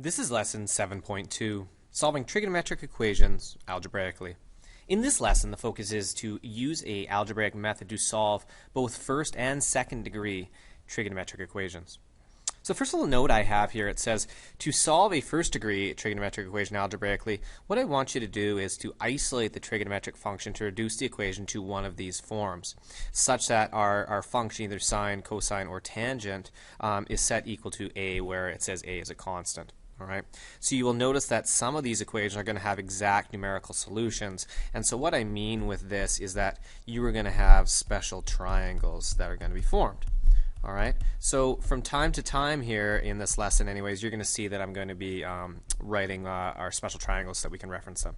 This is lesson 7.2, solving trigonometric equations algebraically. In this lesson, the focus is to use a algebraic method to solve both first and second degree trigonometric equations. So first little note I have here, it says to solve a first degree trigonometric equation algebraically, what I want you to do is to isolate the trigonometric function to reduce the equation to one of these forms, such that our function, either sine, cosine, or tangent, is set equal to a, where it says a is a constant. All right. So you will notice that some of these equations are going to have exact numerical solutions. And so what I mean with this is that you are going to have special triangles that are going to be formed. All right. So from time to time here in this lesson anyways, you're going to see that I'm going to be writing our special triangles so that we can reference them.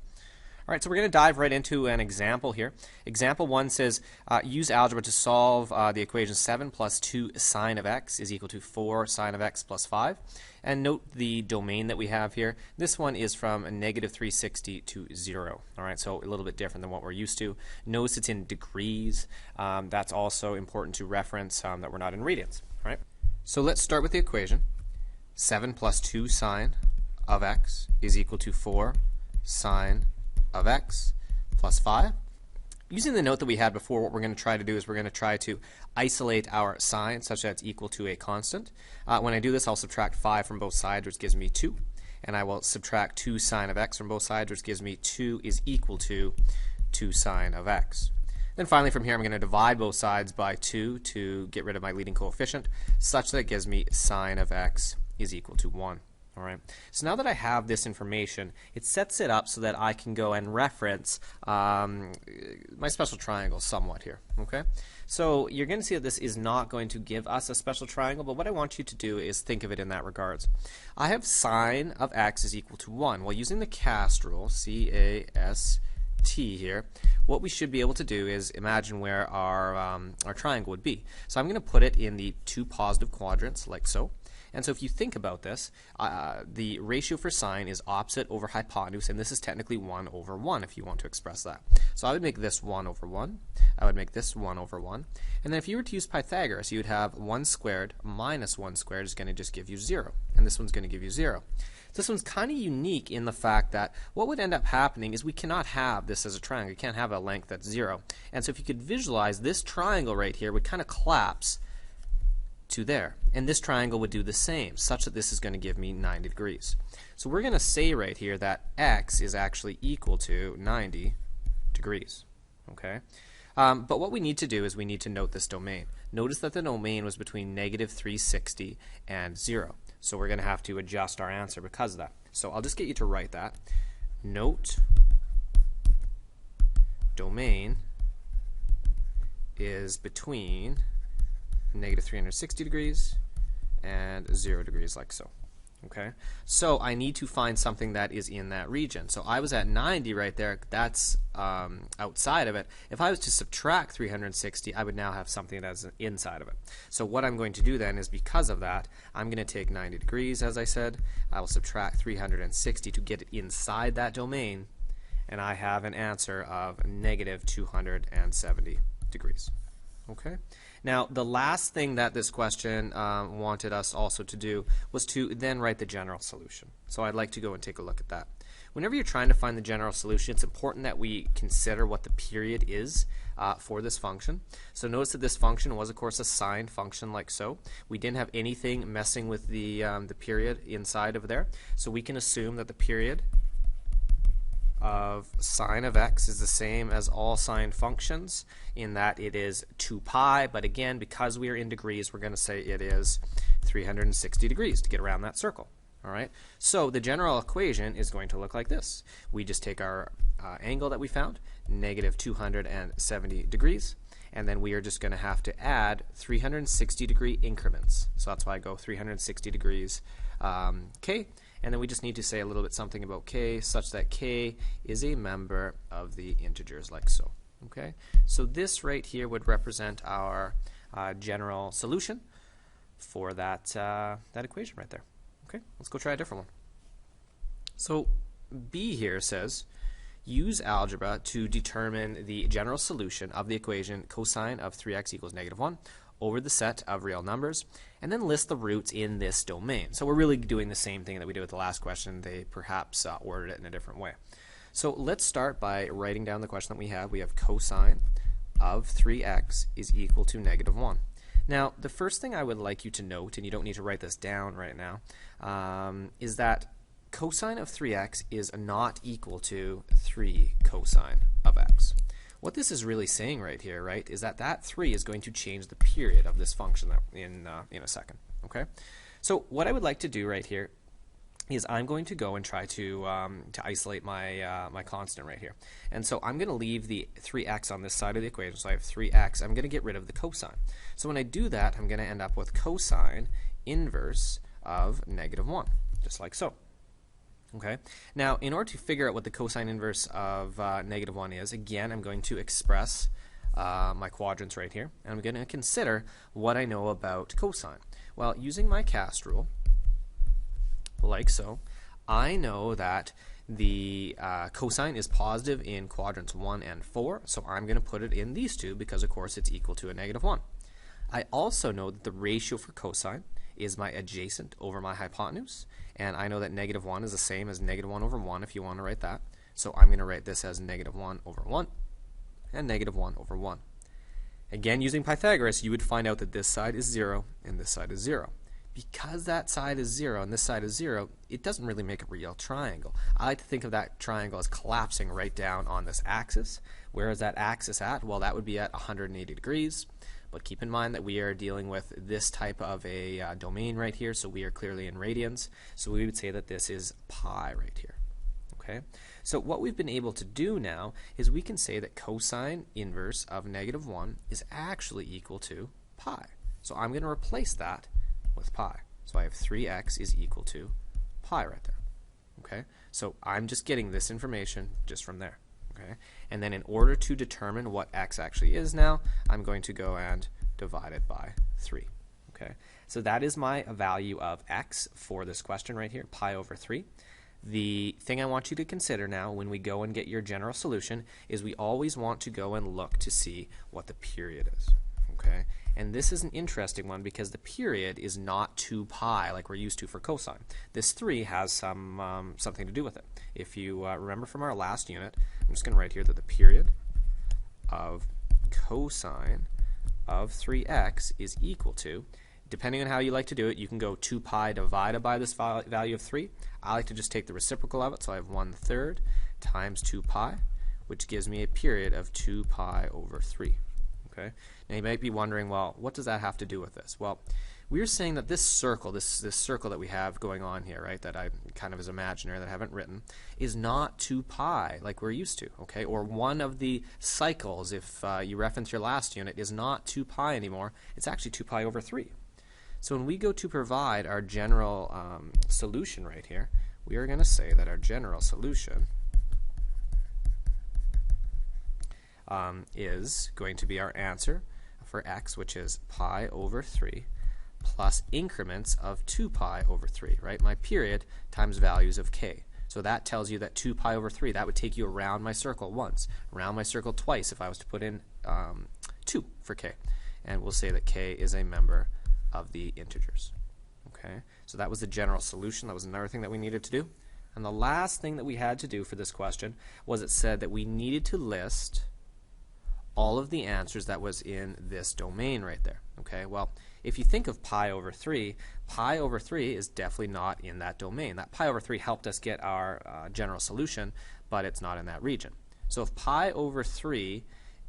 All right, so we're going to dive right into an example here. Example 1 says, use algebra to solve the equation 7 plus 2 sine of x is equal to 4 sine of x plus 5. And note the domain that we have here. This one is from a negative 360 to 0. All right, so a little bit different than what we're used to. Notice it's in degrees. That's also important to reference that we're not in radians. All right, so let's start with the equation. 7 plus 2 sine of x is equal to 4 sine of x plus 5. Using the note that we had before, what we're going to try to do is we're going to try to isolate our sine such that it's equal to a constant. When I do this, I'll subtract 5 from both sides, which gives me 2. And I will subtract 2 sine of x from both sides, which gives me 2 is equal to 2 sine of x. Then finally from here, I'm going to divide both sides by 2 to get rid of my leading coefficient, such that it gives me sine of x is equal to 1. All right. So now that I have this information, it sets it up so that I can go and reference my special triangle somewhat here. Okay. So you're going to see that this is not going to give us a special triangle, but what I want you to do is think of it in that regards. I have sine of x is equal to 1. Well, using the cast rule, C-A-S-T here, what we should be able to do is imagine where our triangle would be. So I'm going to put it in the two positive quadrants like so. And so if you think about this, the ratio for sine is opposite over hypotenuse, and this is technically 1 over 1 if you want to express that. So I would make this 1 over 1. I would make this 1 over 1. And then if you were to use Pythagoras, you would have 1 squared minus 1 squared is going to just give you 0. And this one's going to give you 0. This one's kind of unique in the fact that what would end up happening is we cannot have this as a triangle. You can't have a length that's 0. And so if you could visualize, this triangle right here would kind of collapse to there. And this triangle would do the same, such that this is going to give me 90 degrees. So we're going to say right here that x is actually equal to 90 degrees. Okay? But what we need to do is we need to note this domain. Notice that the domain was between negative 360 and 0. So we're going to have to adjust our answer because of that. So I'll just get you to write that. Note domain is between negative 360 degrees and 0 degrees, like so. Okay, so I need to find something that is in that region. So I was at 90 right there. That's outside of it. If I was to subtract 360, I would now have something that's inside of it. So what I'm going to do then is, because of that, I'm going to take 90 degrees, as I said. I will subtract 360 to get it inside that domain, and I have an answer of negative 270 degrees. Okay. Now, the last thing that this question wanted us also to do was to then write the general solution. So I'd like to go and take a look at that. Whenever you're trying to find the general solution, it's important that we consider what the period is for this function. So notice that this function was, of course, a sine function like so. We didn't have anything messing with the period inside of there. So we can assume that the period of sine of x is the same as all sine functions, in that it is 2 pi, but again, because we are in degrees, we're going to say it is 360 degrees to get around that circle. All right, so the general equation is going to look like this. We just take our angle that we found, negative 270 degrees, and then we are just going to have to add 360 degree increments. So that's why I go 360 degrees k. And then we just need to say a little bit something about k, such that k is a member of the integers, like so. Okay, so this right here would represent our general solution for that that equation right there. Okay, let's go try a different one. So B here says, use algebra to determine the general solution of the equation cosine of 3x equals negative 1 over the set of real numbers, and then list the roots in this domain. So we're really doing the same thing that we did with the last question. They perhaps ordered it in a different way. So let's start by writing down the question that we have. We have cosine of 3x is equal to negative 1. Now, the first thing I would like you to note, and you don't need to write this down right now, is that cosine of 3x is not equal to 3 cosine of x. What this is really saying right here, right, is that that 3 is going to change the period of this function in a second. Okay? So what I would like to do right here is I'm going to go and try to isolate my my constant right here. And so I'm going to leave the 3x on this side of the equation. So I have 3x. I'm going to get rid of the cosine. So when I do that, I'm going to end up with cosine inverse of negative 1, just like so. Okay. Now, in order to figure out what the cosine inverse of negative 1 is, again, I'm going to express my quadrants right here. And I'm going to consider what I know about cosine. Well, using my cast rule, like so, I know that the cosine is positive in quadrants 1 and 4, so I'm going to put it in these two because, of course, it's equal to a negative 1. I also know that the ratio for cosine is my adjacent over my hypotenuse, and I know that negative 1 is the same as negative 1 over 1 if you want to write that. So I'm going to write this as negative 1 over 1 and negative 1 over 1. Again, using Pythagoras, you would find out that this side is 0 and this side is 0. Because that side is 0 and this side is 0, it doesn't really make a real triangle. I like to think of that triangle as collapsing right down on this axis. Where is that axis at? Well, that would be at 180 degrees. But keep in mind that we are dealing with this type of a domain right here, so we are clearly in radians. So we would say that this is pi right here. Okay? So what we've been able to do now is we can say that cosine inverse of negative 1 is actually equal to pi. So I'm going to replace that with pi. So I have 3x is equal to pi right there. Okay? So I'm just getting this information just from there. Okay? And then in order to determine what x actually is now, I'm going to go and divide it by 3. Okay? So that is my value of x for this question right here, pi over 3. The thing I want you to consider now when we go and get your general solution is we always want to go and look to see what the period is. Okay? And this is an interesting one because the period is not 2 pi like we're used to for cosine. This 3 has something to do with it. If you remember from our last unit, I'm just going to write here that the period of cosine of 3x is equal to, depending on how you like to do it, you can go 2 pi divided by this value of 3. I like to just take the reciprocal of it, so I have 1/3 times 2 pi, which gives me a period of 2 pi over 3. Okay. Now you might be wondering, well, what does that have to do with this? Well, we're saying that this circle, this circle that we have going on here, right, that I kind of is imaginary, that I haven't written, is not 2 pi like we're used to, okay? Or one of the cycles, if you reference your last unit, is not 2 pi anymore. It's actually 2 pi over 3. So when we go to provide our general solution right here, we are going to say that our general solution is going to be our answer for x, which is pi over 3 plus increments of 2 pi over 3, right? My period times values of k. So that tells you that 2 pi over 3, that would take you around my circle once, around my circle twice if I was to put in 2 for k. And we'll say that k is a member of the integers. Okay? So that was the general solution. That was another thing that we needed to do. And the last thing that we had to do for this question was it said that we needed to list all of the answers that was in this domain right there. Okay, well, if you think of pi over 3 is definitely not in that domain. That pi over 3 helped us get our general solution, but it's not in that region. So if pi over 3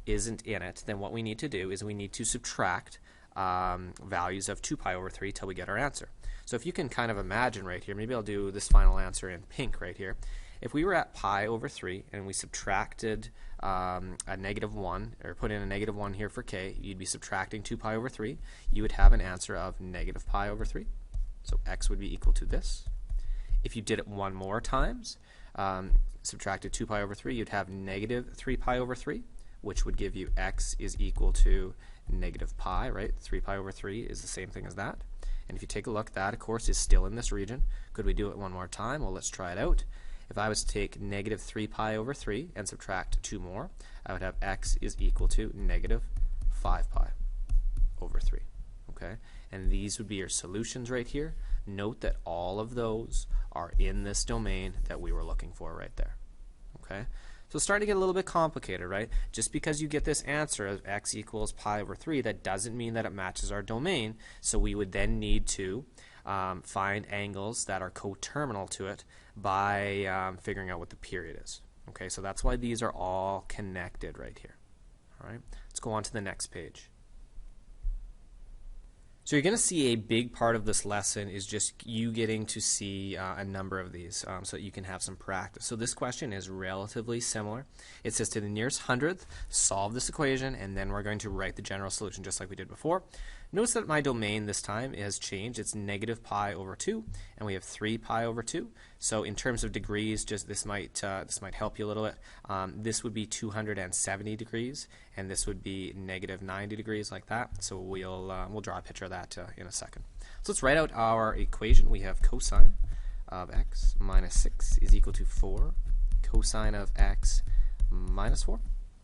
isn't in it, then what we need to do is we need to subtract values of 2 pi over 3 till we get our answer. So if you can kind of imagine right here, maybe I'll do this final answer in pink right here. If we were at pi over 3 and we subtracted a -1, or put in a -1 here for k, you'd be subtracting 2 pi over 3. You would have an answer of negative pi over 3. So x would be equal to this. If you did it one more times, subtracted 2 pi over 3, you'd have negative 3 pi over 3, which would give you x is equal to negative pi, right? 3 pi over 3 is the same thing as that. And if you take a look, that, of course, is still in this region. Could we do it one more time? Well, let's try it out. If I was to take negative 3 pi over 3 and subtract 2 more, I would have x is equal to negative 5 pi over 3. Okay, and these would be your solutions right here. Note that all of those are in this domain that we were looking for right there. Okay, so it's starting to get a little bit complicated, right? Just because you get this answer of x equals pi over 3, that doesn't mean that it matches our domain. So we would then need to find angles that are coterminal to it by figuring out what the period is. Okay, so that's why these are all connected right here. All right, let's go on to the next page. So you're going to see a big part of this lesson is just you getting to see a number of these so that you can have some practice. So this question is relatively similar. It says to the nearest hundredth, solve this equation, and then we're going to write the general solution just like we did before. Notice that my domain this time has changed. It's negative pi over 2, and we have 3 pi over 2. So in terms of degrees, just this might help you a little bit. This would be 270 degrees, and this would be negative 90 degrees, like that. So we'll draw a picture of that in a second. So let's write out our equation. We have cosine of x minus 6 is equal to 4 cosine of x minus 4.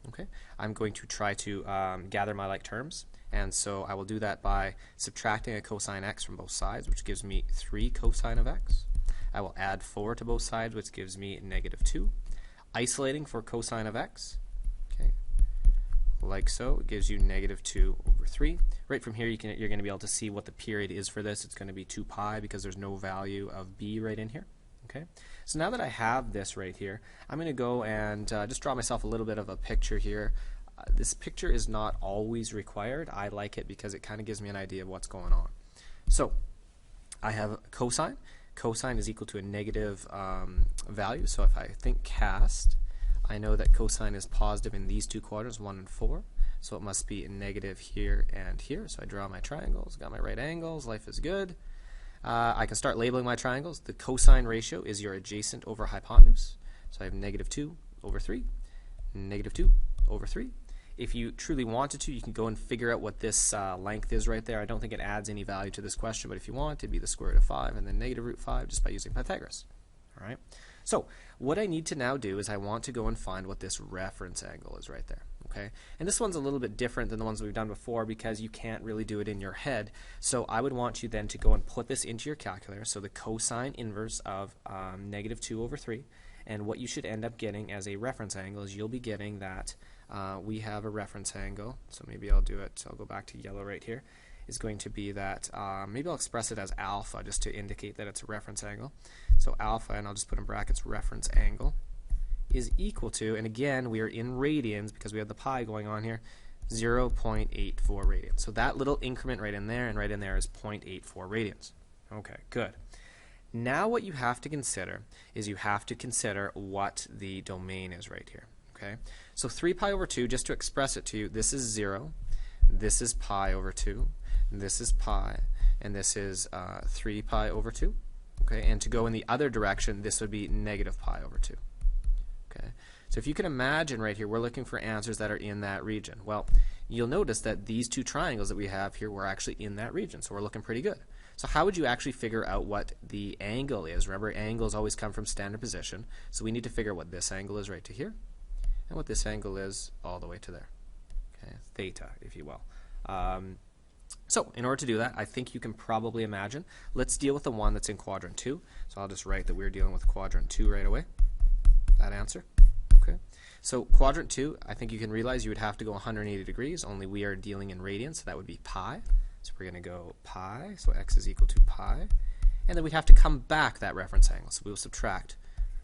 Okay, I'm going to try to gather my like terms. And so I will do that by subtracting a cosine x from both sides, which gives me 3 cosine of x. I will add 4 to both sides, which gives me negative 2. Isolating for cosine of x, okay, like so, it gives you negative 2 over 3. Right from here, you're going to be able to see what the period is for this. It's going to be 2 pi because there's no value of b right in here. Okay, so now that I have this right here, I'm going to go and just draw myself a little bit of a picture here. This picture is not always required. I like it because it kind of gives me an idea of what's going on. So I have cosine. Cosine is equal to a negative value. So if I think cast, I know that cosine is positive in these two quadrants, 1 and 4. So it must be negative here and here. So I draw my triangles, got my right angles, life is good. I can start labeling my triangles. The cosine ratio is your adjacent over hypotenuse. So I have negative 2 over 3, negative 2 over 3. If you truly wanted to, you can go and figure out what this length is right there. I don't think it adds any value to this question, but if you want, it'd be the square root of 5 and then negative root 5 just by using Pythagoras. All right. So what I need to now do is I want to go and find what this reference angle is right there. Okay. And this one's a little bit different than the ones we've done before because you can't really do it in your head. So I would want you then to go and put this into your calculator. So the cosine inverse of negative 2 over 3. And what you should end up getting as a reference angle is you'll be getting that we have a reference angle. So maybe I'll do it. I'll go back to yellow right here. Is going to be that, maybe I'll express it as alpha just to indicate that it's a reference angle. So alpha, and I'll just put in brackets reference angle, is equal to, and again we are in radians because we have the pi going on here, 0.84 radians. So that little increment right in there and right in there is 0.84 radians. Okay, good. Now what you have to consider is you have to consider what the domain is right here. Okay, so 3 pi over 2, just to express it to you, this is 0, this is pi over 2, this is pi, and this is 3 pi over 2. Okay, and to go in the other direction, this would be negative pi over 2. Okay, so if you can imagine right here, we're looking for answers that are in that region. Well, you'll notice that these two triangles that we have here were actually in that region, so we're looking pretty good. So how would you actually figure out what the angle is? Remember, angles always come from standard position, so we need to figure out what this angle is right to here, and what this angle is all the way to there. Okay, theta, if you will. So in order to do that, I think you can probably imagine. Let's deal with the one that's in quadrant 2. So I'll just write that we're dealing with quadrant 2 right away. That answer. Okay. So quadrant 2, I think you can realize you would have to go 180 degrees, only we are dealing in radians, so that would be pi. So we're going to go pi, so x is equal to pi. And then we'd have to come back that reference angle, so we will subtract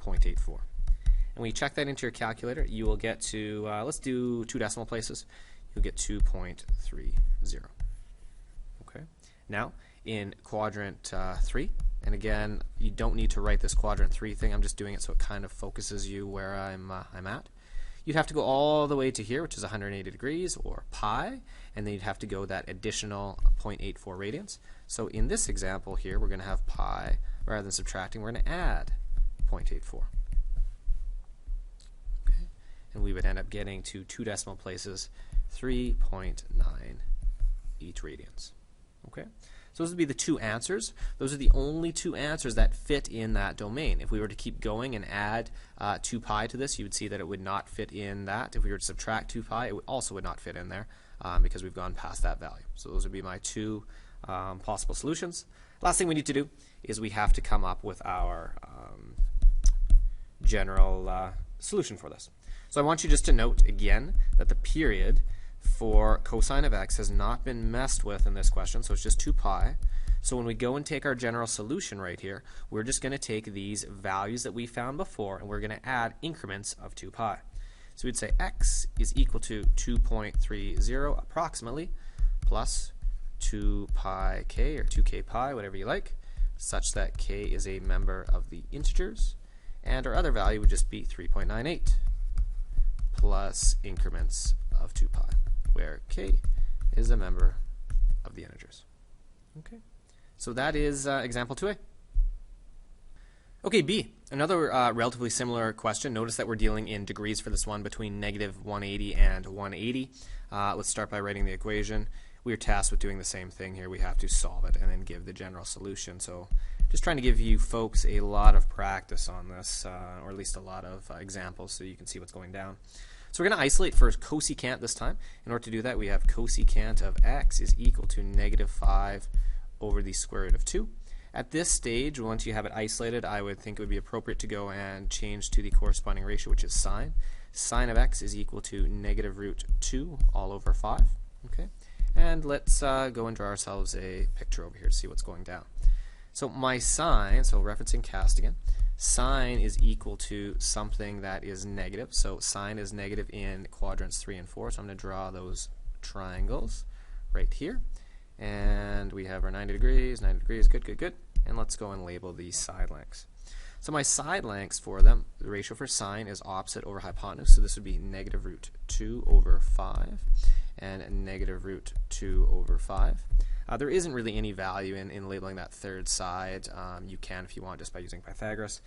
0.84. And when you check that into your calculator, you will get to, let's do 2 decimal places, you'll get 2.30. Okay. Now, in quadrant 3, and again, you don't need to write this quadrant 3 thing, I'm just doing it so it kind of focuses you where I'm at. You'd have to go all the way to here, which is 180 degrees, or pi, and then you'd have to go that additional 0.84 radians. So in this example here, we're going to have pi, rather than subtracting, we're going to add 0.84. Okay. And we would end up getting to 2 decimal places, 3.9 each radians. Okay. So those would be the two answers. Those are the only two answers that fit in that domain. If we were to keep going and add 2 pi to this, you would see that it would not fit in that. If we were to subtract 2 pi, it also would not fit in there because we've gone past that value. So those would be my two possible solutions. Last thing we need to do is we have to come up with our general solution for this. So I want you just to note again that the period for cosine of x has not been messed with in this question, so it's just 2 pi. So when we go and take our general solution right here, we're just going to take these values that we found before and we're going to add increments of 2 pi. So we'd say x is equal to 2.30 approximately plus 2 pi k or 2k pi, whatever you like, such that k is a member of the integers, and our other value would just be 3.98 plus increments of 2 pi, where k is a member of the integers. Okay, so that is example 2a. Okay, B, another relatively similar question. Notice that we're dealing in degrees for this one between -180 and 180. Let's start by writing the equation. We are tasked with doing the same thing here. We have to solve it and then give the general solution. So just trying to give you folks a lot of practice on this, or at least a lot of examples so you can see what's going down. So we're going to isolate for cosecant this time. In order to do that, we have cosecant of x is equal to -5 over the square root of 2. At this stage, once you have it isolated, I would think it would be appropriate to go and change to the corresponding ratio, which is sine. Sine of x is equal to -√2 all over 5. Okay, and let's go and draw ourselves a picture over here to see what's going down. So my sine, so referencing cast again, sine is equal to something that is negative. So sine is negative in quadrants 3 and 4. So I'm going to draw those triangles right here. And we have our 90 degrees, good, good, good. And let's go and label these side lengths. So my side lengths for them, the ratio for sine is opposite over hypotenuse. So this would be -√2 over 5 and -√2 over 5. There isn't really any value in labeling that third side. You can if you want just by using Pythagoras,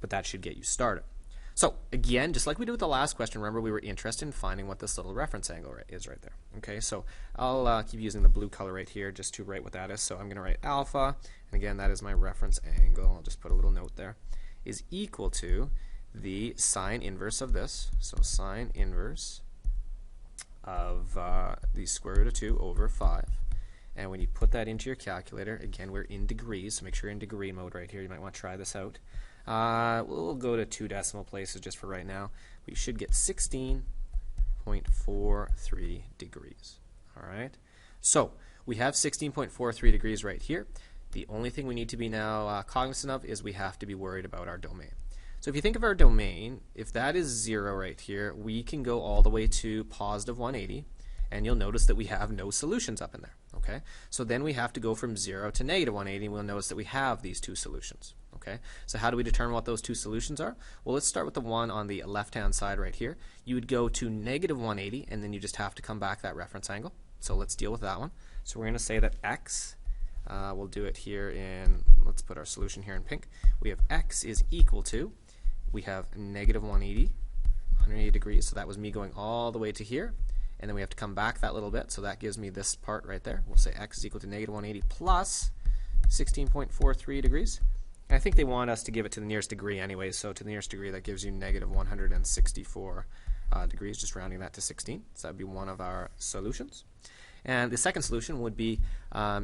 but that should get you started. So again, just like we did with the last question, remember we were interested in finding what this little reference angle is right there. Okay, so I'll keep using the blue color right here just to write what that is. So I'm going to write alpha, and again that is my reference angle. I'll just put a little note there, is equal to the sine inverse of this. So sine inverse of the square root of 2 over 5. And when you put that into your calculator, again we're in degrees, so make sure you're in degree mode right here. You might want to try this out. We'll go to 2 decimal places just for right now. We should get 16.43 degrees. All right. So we have 16.43 degrees right here. The only thing we need to be now cognizant of is we have to be worried about our domain. So if you think of our domain, if that is 0 right here, we can go all the way to +180, and you'll notice that we have no solutions up in there. Okay, so then we have to go from 0 to -180, and we'll notice that we have these two solutions. Okay, so how do we determine what those two solutions are? Well, let's start with the one on the left-hand side right here. You would go to -180, and then you just have to come back that reference angle. So let's deal with that one. So we're going to say that x, we'll do it here in, let's put our solution here in pink. We have x is equal to, we have -180, 180 degrees, so that was me going all the way to here. And then we have to come back that little bit, so that gives me this part right there. We'll say x is equal to -180 plus 16.43 degrees. And I think they want us to give it to the nearest degree anyway, so to the nearest degree that gives you -164 degrees, just rounding that to 16. So that would be one of our solutions. And the second solution would be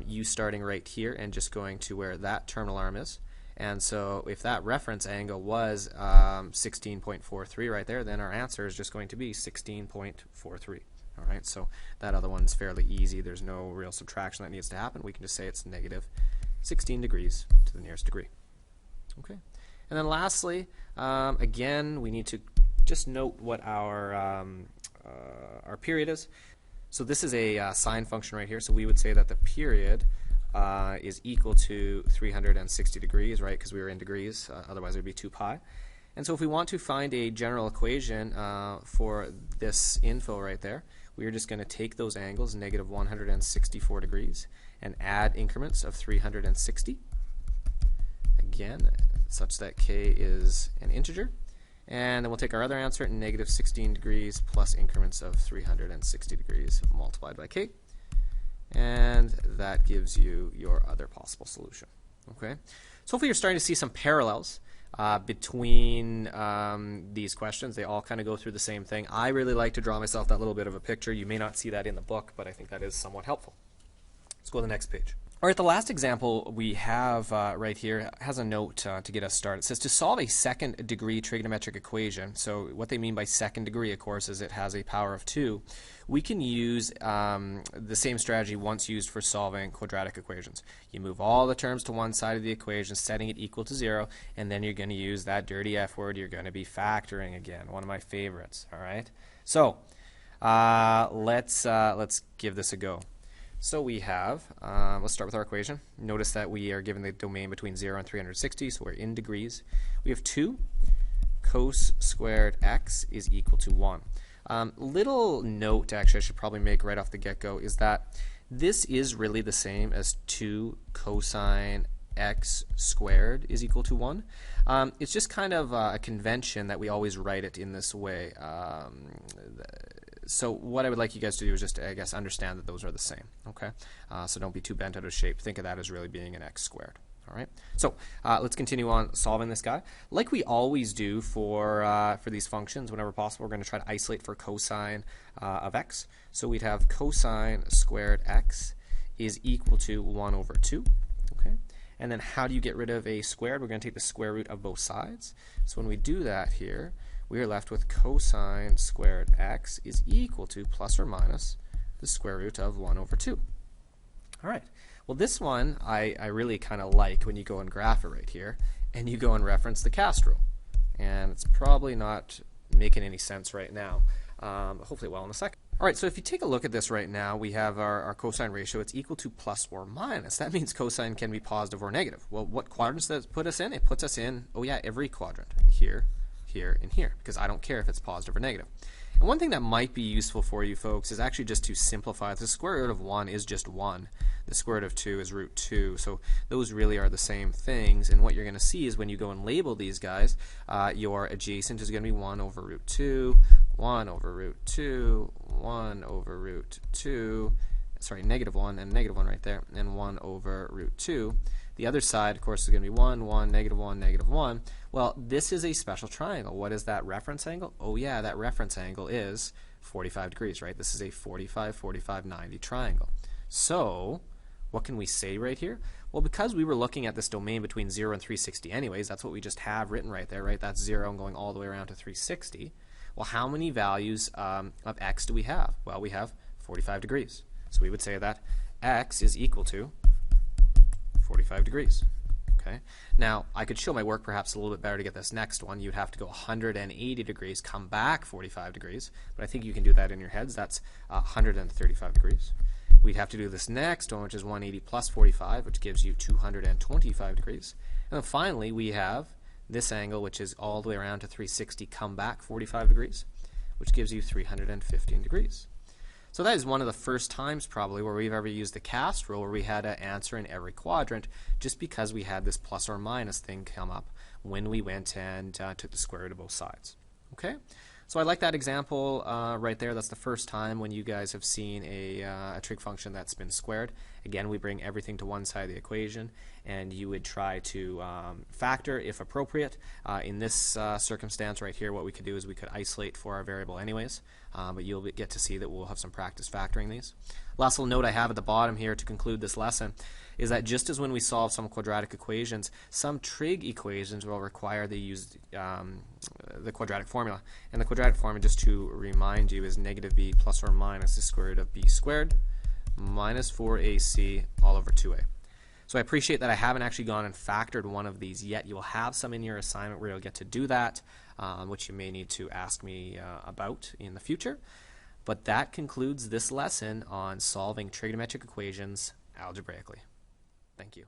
you starting right here and just going to where that terminal arm is. And so if that reference angle was 16.43 right there, then our answer is just going to be 16.43. All right, so that other one's fairly easy. There's no real subtraction that needs to happen. We can just say it's -16 degrees to the nearest degree. Okay, and then lastly, again, we need to just note what our period is. So this is a sine function right here. So we would say that the period is equal to 360 degrees, right? Because we were in degrees. Otherwise, it would be 2 pi. And so if we want to find a general equation for this info right there, we are just going to take those angles, -164 degrees, and add increments of 360. Again, such that k is an integer. And then we'll take our other answer, -16 degrees plus increments of 360 degrees multiplied by k. and that gives you your other possible solution. Okay, so hopefully you're starting to see some parallels between these questions. They all kind of go through the same thing. I really like to draw myself that little bit of a picture. You may not see that in the book, but I think that is somewhat helpful. Let's go to the next page. All right, the last example we have right here has a note to get us started. It says to solve a second degree trigonometric equation. So what they mean by second degree, of course, is it has a power of 2. We can use the same strategy once used for solving quadratic equations. You move all the terms to one side of the equation, setting it equal to 0, and then you're going to use that dirty F word. You're going to be factoring again, one of my favorites. All right, so let's give this a go. So we have, let's start with our equation. Notice that we are given the domain between 0 and 360, so we're in degrees. We have 2 cos squared x is equal to 1. Little note, actually, I should probably make right off the get-go, is that this is really the same as 2 cosine x squared is equal to 1. It's just kind of a convention that we always write it in this way. So what I would like you guys to do is just, I guess, understand that those are the same. Okay, so don't be too bent out of shape. Think of that as really being an x squared. All right. So let's continue on solving this guy, like we always do for these functions. Whenever possible, we're going to try to isolate for cosine of x. So we'd have cosine squared x is equal to 1 over 2. Okay. And then how do you get rid of a squared? We're going to take the square root of both sides. So when we do that here, we are left with cosine squared x is equal to plus or minus the square root of 1 over 2. All right. Well, this one I really kind of like when you go and graph it right here, and you go and reference the cast rule. And it's probably not making any sense right now. Hopefully it will in a second. All right, so if you take a look at this right now, we have our cosine ratio. It's equal to plus or minus. That means cosine can be positive or negative. Well, what quadrants does it put us in? It puts us in, oh yeah, every quadrant. Here, here, and here, because I don't care if it's positive or negative. And one thing that might be useful for you folks is actually just to simplify. The square root of 1 is just 1. The square root of 2 is root 2. So those really are the same things. And what you're going to see is when you go and label these guys, your adjacent is going to be 1 over root 2, 1 over root 2, 1 over root 2, sorry, negative 1 and negative 1 right there, and 1 over root 2. The other side, of course, is going to be 1, 1, negative 1, negative 1. Well, this is a special triangle. What is that reference angle? Oh, yeah, that reference angle is 45 degrees, right? This is a 45, 45, 90 triangle. So what can we say right here? Well, because we were looking at this domain between 0 and 360 anyways, that's what we just have written right there, right? That's 0 and going all the way around to 360. Well, how many values of x do we have? Well, we have 45 degrees. So we would say that x is equal to 45 degrees. Okay. Now, I could show my work perhaps a little bit better to get this next one. You'd have to go 180 degrees, come back 45 degrees, but I think you can do that in your heads. That's 135 degrees. We'd have to do this next one, which is 180 plus 45, which gives you 225 degrees. And then finally, we have this angle, which is all the way around to 360, come back 45 degrees, which gives you 315 degrees. So that is one of the first times probably where we've ever used the cast rule where we had an answer in every quadrant just because we had this plus or minus thing come up when we went and took the square root of both sides. Okay? So I like that example right there. That's the first time when you guys have seen a trig function that's been squared. Again, we bring everything to one side of the equation, and you would try to factor if appropriate. In this circumstance right here, what we could do is we could isolate for our variable anyways, but you'll get to see that we'll have some practice factoring these. Last little note I have at the bottom here to conclude this lesson is that just as when we solve some quadratic equations, some trig equations will require they use the quadratic formula. And the quadratic formula, just to remind you, is negative b plus or minus the square root of b squared minus 4ac all over 2a. So I appreciate that I haven't actually gone and factored one of these yet. You will have some in your assignment where you'll get to do that, which you may need to ask me about in the future. But that concludes this lesson on solving trigonometric equations algebraically. Thank you.